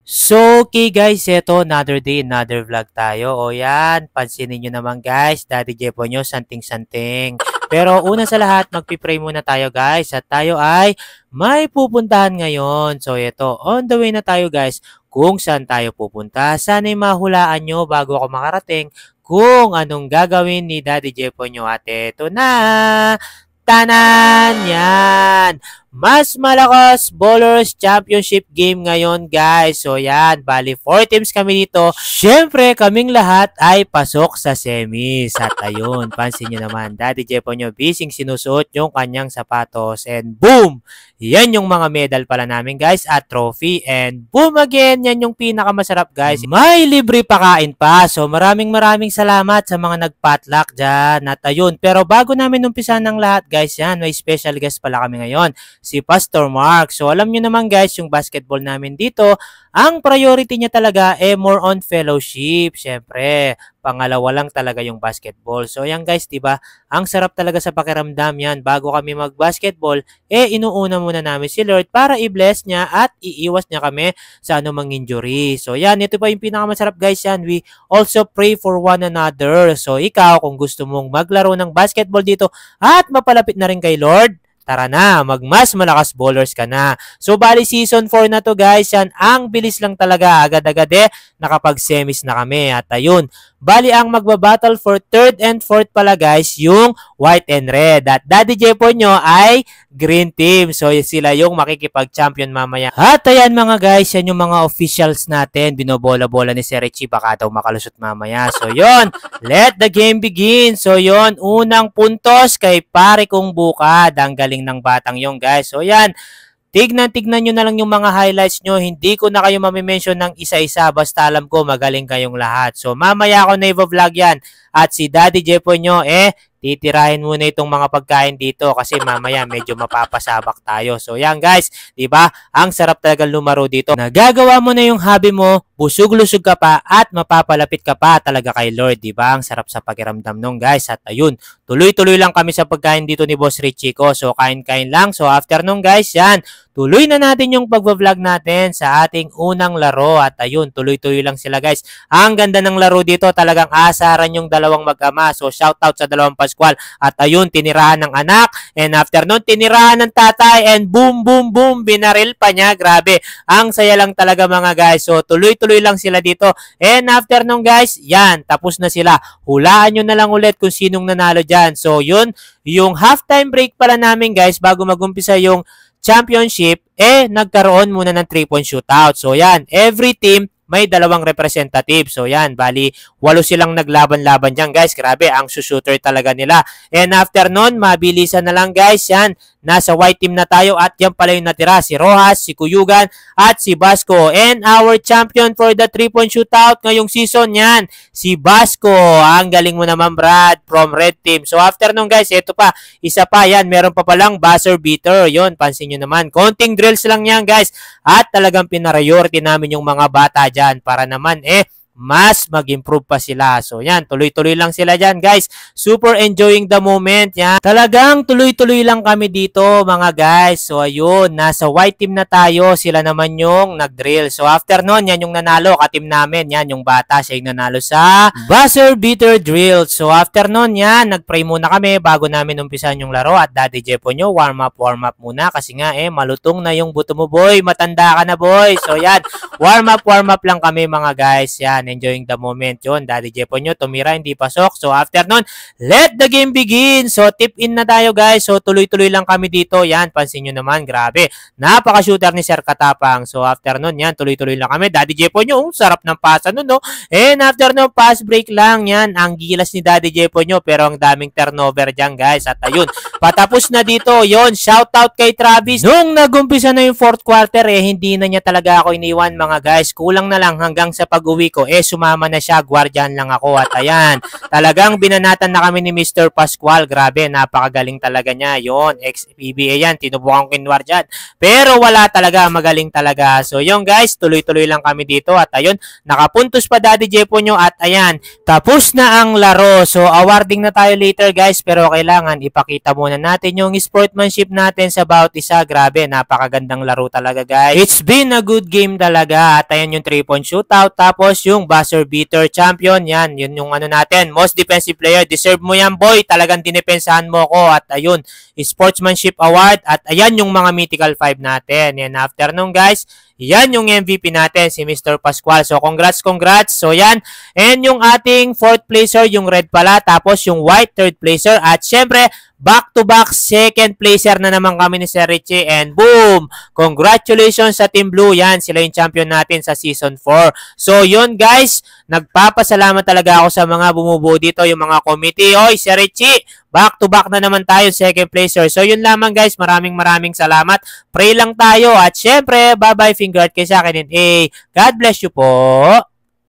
So, okay guys, eto another day, another vlog tayo. O yan, pansinin nyo naman guys, Daddy Jepo nyo, santing-santing. Pero una sa lahat, magpipray muna tayo guys at tayo ay may pupuntahan ngayon. So, eto, on the way na tayo guys. Kung saan tayo pupunta, sana'y mahulaan nyo bago ako makarating kung anong gagawin ni Daddy Jepo nyo. At eto na, tanan yan! Mas Malakas Bowlers Championship game ngayon guys. So yan, bali 4 teams kami dito. Syempre, kaming lahat ay pasok sa semis. At ayun, pansin nyo naman, Daddy Jepo nyo, bising sinusuot yung kanyang sapatos. And boom! Yan yung mga medal pala namin guys at trophy. And boom again, yan yung pinakamasarap guys. May libre pakain pa. So maraming salamat sa mga nagpatlock dyan. At ayun, pero bago namin umpisa ng lahat guys, yan, may special guest pala kami ngayon. Si Pastor Mark. So alam nyo naman guys, yung basketball namin dito, ang priority niya talaga more on fellowship. Syempre, pangalawa lang talaga yung basketball. So yan guys, 'di ba? Ang sarap talaga sa pakiramdam yan. Bago kami mag-basketball, inuuna muna namin si Lord para i-bless niya at iiwas niya kami sa anumang injury. So yan, ito pa yung pinakamasarap guys yan. We also pray for one another. So ikaw, kung gusto mong maglaro ng basketball dito at mapalapit na rin kay Lord, tara na, Mas Malakas Bowlers ka na. So, bali season 4 na to guys. Yan, ang bilis lang talaga. Agad-agad nakapag-semis na kami. At ayun, bali ang magbabattle for 3rd and 4th pala guys, yung white and red. At Daddy Jepo nyo ay green team. So, sila yung makikipag-champion mamaya. At ayan mga guys, yan yung mga officials natin. Binobola-bola ni Sir Richie. Baka daw makalusot mamaya. So, yun. Let the game begin. So, yun. Unang puntos kay pare kong Bukad. Ang galing ng batang yung guys. So yan, tignan nyo na lang yung mga highlights nyo. Hindi ko na kayo mamimension ng isa-isa. Basta alam ko magaling kayong lahat. So mamaya ako na i-vlog yan. At si Daddy Jepo nyo, titirahin muna itong mga pagkain dito kasi mamaya medyo mapapasabak tayo. So yan guys, 'di ba? Ang sarap talaga lumaro dito. Nagagawa mo na yung hobby mo, busog-lusog ka pa at mapapalapit ka pa talaga kay Lord, 'di ba? Ang sarap sa pakiramdam nung guys. At ayun, tuloy-tuloy lang kami sa pagkain dito ni Boss Richie ko. So kain-kain lang. So after nung guys, yan, tuloy na natin yung pagva-vlog natin sa ating unang laro. At ayun, tuloy-tuloy lang sila guys. Ang ganda ng laro dito, talagang asaran yung dalawang mag-ama. So shoutout sa dalawang Pascual. At ayun, tinirahan ng anak. And after nun, tinirahan ng tatay. And boom, boom, boom, binaril pa niya. Grabe, ang saya lang talaga mga guys. So tuloy-tuloy lang sila dito. And after nun guys, yan, tapos na sila. Hulaan nyo na lang ulit kung sinong nanalo dyan. So yun, yung halftime break pala namin guys, bago magumpisa yung championship, nagkaroon muna ng 3-point shootout. So yan, every team may dalawang representative. So yan, bali 8 silang naglaban-laban dyan guys. Grabe, ang shooter talaga nila. And after nun, mabilisan na lang guys. Yan, nasa white team na tayo at yan pala yung natira. Si Rojas, si Kuyugan at si Basco. And our champion for the 3-point shootout ngayong season yan, si Basco. Ang galing mo naman Brad from red team. So after nun guys, ito pa, isa pa yan, meron pa palang buzzer beater. Yun, pansin nyo naman. Konting drills lang yan guys. At talagang pinariority namin yung mga bata dyan para naman mas mag-improve pa sila. So yan, tuloy-tuloy lang sila dyan guys. Super enjoying the moment yan. Talagang tuloy-tuloy lang kami dito mga guys. So ayun, nasa white team na tayo. Sila naman yung nag-drill. So after nun, yan yung nanalo. Ka-team namin, yan yung bata. Siya yung nanalo sa buzzer beater drill. So after nun, yan, nag-pray muna kami bago namin umpisan yung laro. At Daddy Jepo nyo, warm up muna. Kasi nga malutong na yung buto mo boy. Matanda ka na boy. So yan, warm up lang kami mga guys. Yan, enjoying the moment yun. Daddy Jepo nyo, tumira, hindi pasok. So after nun, let the game begin. So tip in na tayo guys. So tuloy-tuloy lang kami dito. Yan, pansin nyo naman, grabe. Napaka-shooter ni Sir Katapang. So after nun, yan, tuloy-tuloy lang kami. Daddy Jepo nyo, sarap ng pasa nun, no? And after nun, pass break lang. Yan, ang gilas ni Daddy Jepo nyo. Pero ang daming turnover dyan guys. At ayun, patapos na dito. Yon, shoutout kay Travis. Nung nagumpisa na yung 4th quarter, hindi na niya talaga ako iniwan mga guys. Kulang na lang hanggang sa pag-uwi ko. sumama na siya, guardian lang ako. At ayan, talagang binanatan na kami ni Mr. Pascual. Grabe, napakagaling talaga niya. Yon, ex-PBA yan, tinubukan ko kinwar dyan. Pero wala talaga, magaling talaga. So yun guys, tuloy-tuloy lang kami dito. At ayun, nakapuntos pa Daddy Jepo nyo. At ayan, tapos na ang laro. So awarding na tayo later guys. Pero kailangan ipakita muna natin yung sportsmanship natin sa bawat isa. Grabe, napakagandang laro talaga guys. It's been a good game talaga. At ayan yung 3-point shootout. Tapos yung buzzer beater champion. Yan, yun yung ano natin. Most defensive player. Deserve mo yan boy. Talagang dinepensahan mo ko. At ayun, sportsmanship award. At ayan yung mga mythical 5 natin. Yan, after nung guys, yan yung MVP natin, si Mr. Pascual. So, congrats. So, yan. And yung ating 4th placer, yung red pala. Tapos, yung white 3rd placer. At syempre, back-to-back 2nd placer na naman kami ni Sir Richie. And boom! Congratulations sa Team Blue. Yan, sila yung champion natin sa Season 4. So, yun guys. Nagpapasalamat talaga ako sa mga bumubuo dito, yung mga committee. Oy, Sir Richie! Back-to-back na naman tayo, 2nd placer. So, yun lamang guys. Maraming salamat. Pray lang tayo. At syempre, bye-bye, finger out kayo sa akin. And God bless you po.